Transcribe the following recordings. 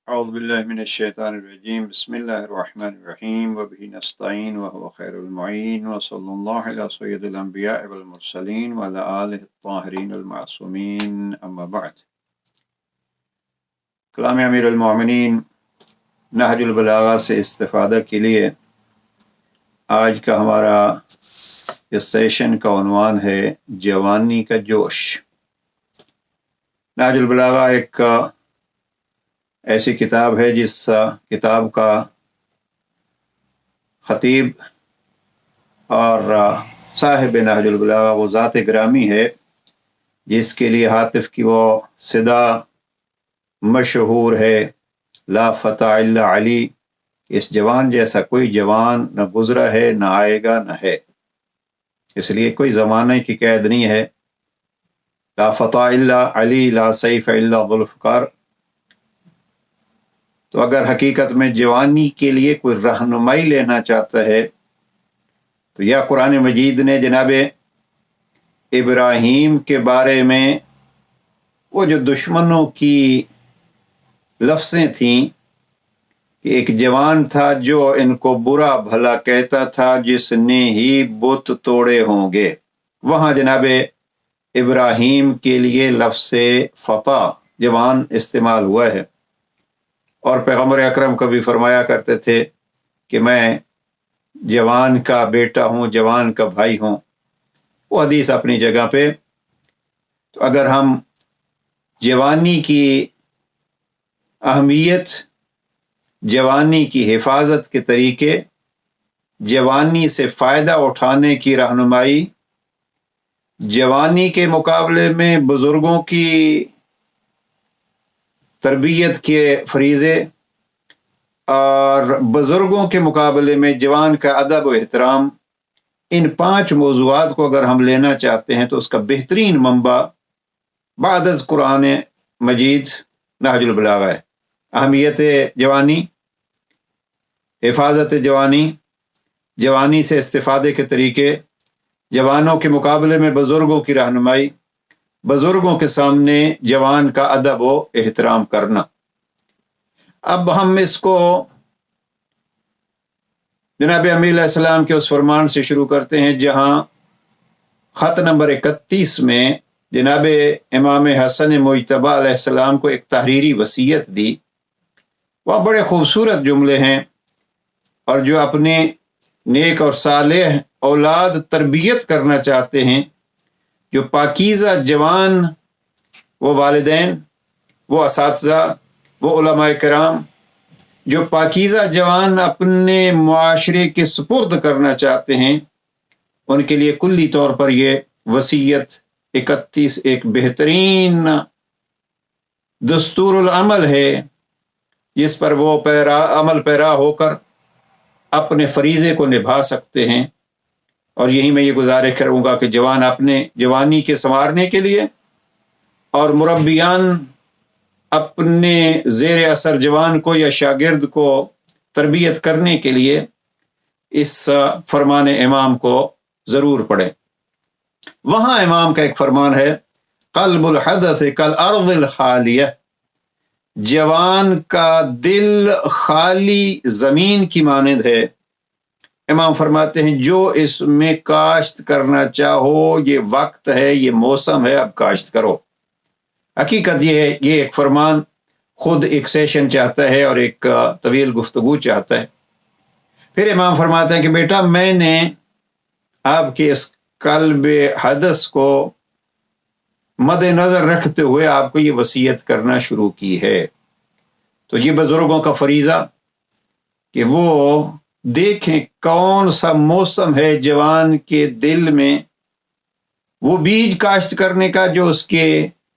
أعوذ بالله من الشيطان الرجيم بسم الله الرحمن الرحيم وبه نستعين وهو خير المعين وصلى الله على سيد الأنبياء والمرسلين وعلى آله الطاهرين المعصومين أما بعد کلام امیر المومنین نہج البلاغہ سے استفادہ کے لیے آج کا ہمارا اس سیشن کا عنوان ہے جوانی کا جوش۔ نہج البلاغہ ایک ایسی کتاب ہے جس کتاب کا خطیب اور صاحب نہج البلاغہ وہ ذات گرامی ہے جس کے لیے ہاتف کی وہ صدا مشہور ہے، لا فتح الا علی، اس جوان جیسا کوئی جوان نہ گزرا ہے نہ آئے گا نہ ہے، اس لیے کوئی زمانے کی قید نہیں ہے۔ لا فتح الا علی لا سیف الا ذوالفقار۔ تو اگر حقیقت میں جوانی کے لیے کوئی رہنمائی لینا چاہتا ہے تو یا قرآن مجید نے جناب ابراہیم کے بارے میں وہ جو دشمنوں کی لفظیں تھیں کہ ایک جوان تھا جو ان کو برا بھلا کہتا تھا جس نے ہی بت توڑے ہوں گے، وہاں جناب ابراہیم کے لیے لفظ فتح جوان استعمال ہوا ہے۔ اور پیغمبر اکرم کبھی فرمایا کرتے تھے کہ میں جوان کا بیٹا ہوں، جوان کا بھائی ہوں، وہ حدیث اپنی جگہ پہ۔ تو اگر ہم جوانی کی اہمیت، جوانی کی حفاظت کے طریقے، جوانی سے فائدہ اٹھانے کی رہنمائی، جوانی کے مقابلے میں بزرگوں کی تربیت کے فریضے اور بزرگوں کے مقابلے میں جوان کا ادب و احترام، ان 5 موضوعات کو اگر ہم لینا چاہتے ہیں تو اس کا بہترین منبع بعد از قرآن مجید نہج البلاغہ ہے۔ اہمیت جوانی، حفاظت جوانی، جوانی سے استفادے کے طریقے، جوانوں کے مقابلے میں بزرگوں کی رہنمائی، بزرگوں کے سامنے جوان کا ادب و احترام کرنا۔ اب ہم اس کو جناب امیر علیہ السلام کے اس فرمان سے شروع کرتے ہیں جہاں خط نمبر 31 میں جناب امام حسن مجتبی علیہ السلام کو ایک تحریری وصیت دی۔ وہ بڑے خوبصورت جملے ہیں، اور جو اپنے نیک اور صالح اولاد تربیت کرنا چاہتے ہیں، جو پاکیزہ جوان، وہ والدین، وہ اساتذہ، وہ علماء کرام، جو پاکیزہ جوان اپنے معاشرے کے سپرد کرنا چاہتے ہیں، ان کے لیے کلی طور پر یہ وصیت 31 ایک بہترین دستور العمل ہے جس پر وہ عمل پیرا ہو کر اپنے فریضے کو نبھا سکتے ہیں۔ اور یہی میں یہ گزارش کروں گا کہ جوان اپنے جوانی کے سنوارنے کے لیے اور مربیان اپنے زیر اثر جوان کو یا شاگرد کو تربیت کرنے کے لیے اس فرمان امام کو ضرور پڑھیں۔ وہاں امام کا ایک فرمان ہے، قلب الحدث کالارض الخالیہ، جوان کا دل خالی زمین کی مانند ہے۔ امام فرماتے ہیں جو اس میں کاشت کرنا چاہو، یہ وقت ہے، یہ موسم ہے، اب کاشت کرو۔ حقیقت یہ ہے، یہ ایک فرمان خود ایک سیشن چاہتا ہے اور ایک طویل گفتگو چاہتا ہے۔ پھر امام فرماتے ہیں کہ بیٹا میں نے آپ کے اس قلب حدث کو مد نظر رکھتے ہوئے آپ کو یہ وصیت کرنا شروع کی ہے۔ تو یہ بزرگوں کا فریضہ کہ وہ دیکھیں کون سا موسم ہے جوان کے دل میں وہ بیج کاشت کرنے کا جو اس کے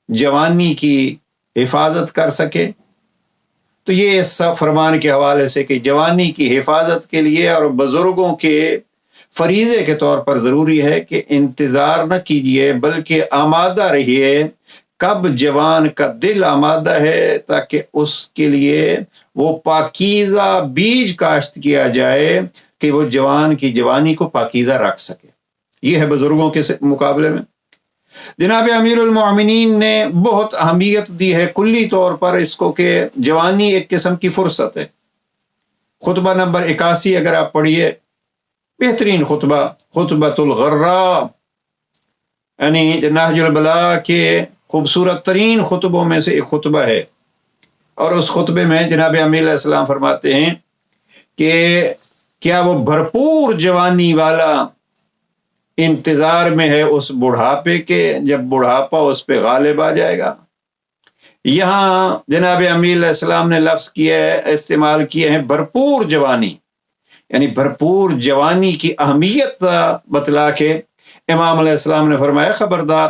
جوانی کی حفاظت کر سکے۔ تو یہ اس فرمان کے حوالے سے کہ جوانی کی حفاظت کے لیے اور بزرگوں کے فریضے کے طور پر ضروری ہے کہ انتظار نہ کیجیے بلکہ آمادہ رہیے۔ کب جوان کا دل آمادہ ہے تاکہ اس کے لیے وہ پاکیزہ بیج کاشت کیا جائے کہ وہ جوان کی جوانی کو پاکیزہ رکھ سکے۔ یہ ہے بزرگوں کے مقابلے میں۔ جناب امیر المومنین نے بہت اہمیت دی ہے کلی طور پر اس کو کہ جوانی ایک قسم کی فرصت ہے۔ خطبہ نمبر 81 اگر آپ پڑھیے، بہترین خطبہ، خطبۃ الغراء، یعنی نہج البلاغہ کے خوبصورت ترین خطبوں میں سے ایک خطبہ ہے۔ اور اس خطبے میں جناب امیر علیہ السلام فرماتے ہیں کہ کیا وہ بھرپور جوانی والا انتظار میں ہے اس بڑھاپے کے جب بڑھاپا اس پہ غالب آ جائے گا۔ یہاں جناب امیر علیہ السلام نے لفظ استعمال کیے ہیں بھرپور جوانی، یعنی بھرپور جوانی کی اہمیت بتلا کے امام علیہ السلام نے فرمایا خبردار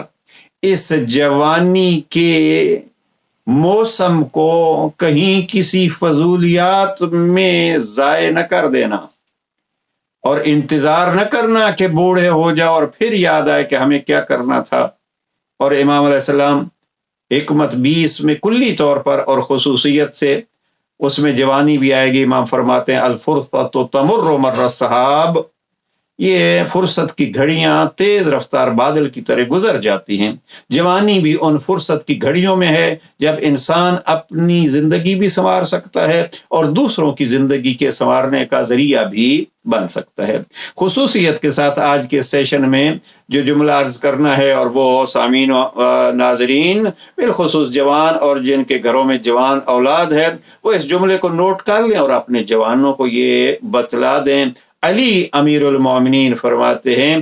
اس جوانی کے موسم کو کہیں کسی فضولیات میں ضائع نہ کر دینا، اور انتظار نہ کرنا کہ بوڑھے ہو جاؤ اور پھر یاد آئے کہ ہمیں کیا کرنا تھا۔ اور امام علیہ السلام حکمت 20 میں کلی طور پر اور خصوصیت سے اس میں جوانی بھی آئے گی۔ امام فرماتے ہیں الفرصۃ تمر مر السحاب، یہ فرصت کی گھڑیاں تیز رفتار بادل کی طرح گزر جاتی ہیں۔ جوانی بھی ان فرصت کی گھڑیوں میں ہے جب انسان اپنی زندگی بھی سنوار سکتا ہے اور دوسروں کی زندگی کے سنوارنے کا ذریعہ بھی بن سکتا ہے۔ خصوصیت کے ساتھ آج کے سیشن میں جو جملہ عرض کرنا ہے، اور وہ سامعین و ناظرین بالخصوص جوان اور جن کے گھروں میں جوان اولاد ہے، وہ اس جملے کو نوٹ کر لیں اور اپنے جوانوں کو یہ بتلا دیں۔ علی امیر المومنین فرماتے ہیں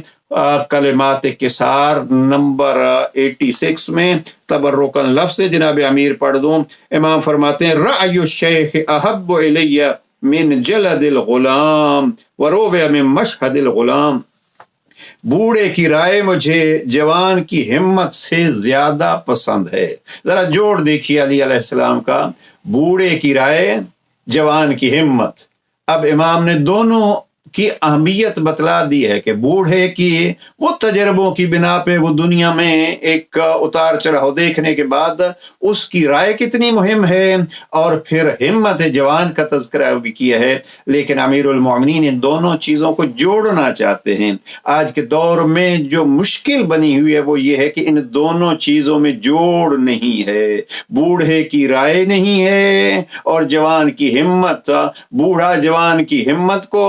کلمات کسار نمبر 86 میں، تبرکن لفظ جناب امیر پڑھ دوں۔ امام فرماتے ہیں رأی الشیخ احب الی من جلد الغلام وروع من مشہد الغلام، بوڑھے کی رائے مجھے جوان کی ہمت سے زیادہ پسند ہے۔ ذرا جوڑ دیکھیے علی علیہ السلام کا، بوڑھے کی رائے، جوان کی ہمت۔ اب امام نے دونوں کی اہمیت بتلا دی ہے کہ بوڑھے کی وہ تجربوں کی بنا پہ وہ دنیا میں ایک اتار چڑھاؤ دیکھنے کے بعد اس کی رائے کتنی مہم ہے، اور پھر ہمت جوان کا تذکرہ بھی کیا ہے۔ لیکن امیر المومنین ان دونوں چیزوں کو جوڑنا چاہتے ہیں۔ آج کے دور میں جو مشکل بنی ہوئی ہے وہ یہ ہے کہ ان دونوں چیزوں میں جوڑ نہیں ہے، بوڑھے کی رائے نہیں ہے اور جوان کی ہمت۔ بوڑھا جوان کی ہمت کو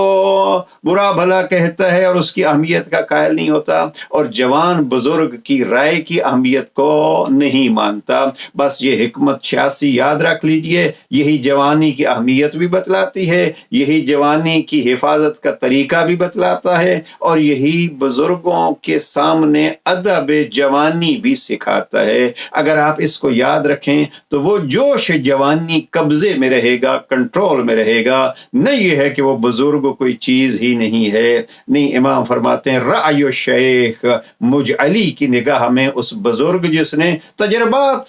برا بھلا کہتا ہے اور اس کی اہمیت کا قائل نہیں ہوتا، اور جوان بزرگ کی رائے کی اہمیت کو نہیں مانتا۔ بس یہ حکمت 86 یاد رکھ لیجئے، یہی جوانی کی اہمیت بھی بتلاتی ہے، یہی جوانی کی حفاظت کا طریقہ بھی بتلاتا ہے، اور یہی بزرگوں کے سامنے ادب جوانی بھی سکھاتا ہے۔ اگر آپ اس کو یاد رکھیں تو وہ جوش جوانی قبضے میں رہے گا، کنٹرول میں رہے گا، نہ یہ ہے کہ وہ بزرگ کوئی چیز ہی نہیں ہے۔ نہیں، امام فرماتے ہیں رأی الشیخ، مجھ علی کی نگاہ میں اس بزرگ جس نے تجربات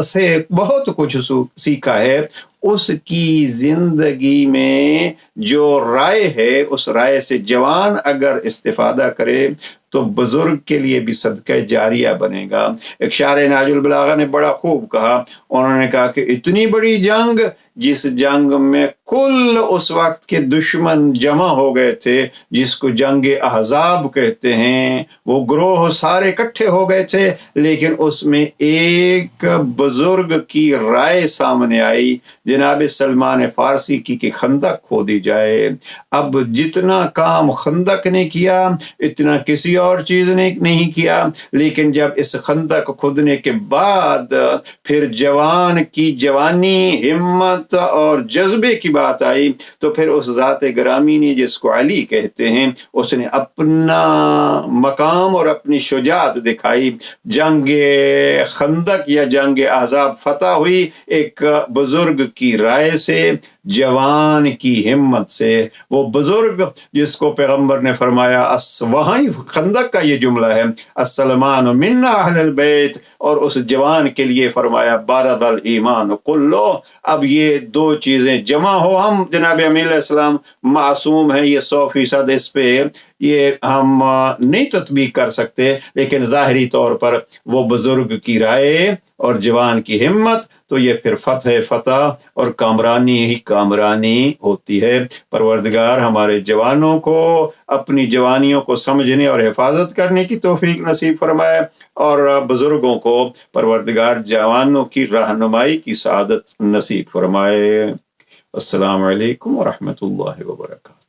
سے بہت کچھ سیکھا ہے، اس کی زندگی میں جو رائے ہے اس رائے سے جوان اگر استفادہ کرے تو بزرگ کے لیے بھی صدقہ جاریہ بنے گا۔ ایک شاعر نہج البلاغہ نے بڑا خوب کہا، انہوں نے کہا کہ اتنی بڑی جنگ جس جنگ میں کل اس وقت کے دشمن جمع ہو گئے تھے، جس کو جنگ احزاب کہتے ہیں، وہ گروہ سارے اکٹھے ہو گئے تھے، لیکن اس میں ایک بزرگ کی رائے سامنے آئی، جناب سلمان فارسی کی کہ خندق کھودی جائے۔ اب جتنا کام خندق نے کیا اتنا کسی اور چیز نے نہیں کیا، لیکن جب اس خندق کھودنے کے بعد پھر جوان کی جوانی، ہمت اور جذبے کی بات آئی تو پھر اس ذات گرامی نے جس کو علی کہتے ہیں اس نے اپنا مقام اور اپنی شجاعت دکھائی۔ جنگ خندق یا جنگ احزاب فتح ہوئی ایک بزرگ کی رائے سے، جوان کی ہمت سے۔ وہ بزرگ جس کو پیغمبر نے فرمایا، وہاں خندق کا یہ جملہ ہے، السلمان منا اہل البیت، اور اس جوان کے لیے فرمایا بارد الایمان کلو۔ اب یہ دو چیزیں جمع ہو، ہم جناب امیر علیہ السلام معصوم ہیں، یہ 100% اس پہ یہ ہم نہیں تطبیق کر سکتے، لیکن ظاہری طور پر وہ بزرگ کی رائے اور جوان کی ہمت، تو یہ پھر فتح اور کامرانی ہی کامرانی ہوتی ہے۔ پروردگار ہمارے جوانوں کو اپنی جوانیوں کو سمجھنے اور حفاظت کرنے کی توفیق نصیب فرمائے، اور بزرگوں کو پروردگار جوانوں کی رہنمائی کی سعادت نصیب فرمائے۔ السلام علیکم ورحمۃ اللہ وبرکاتہ۔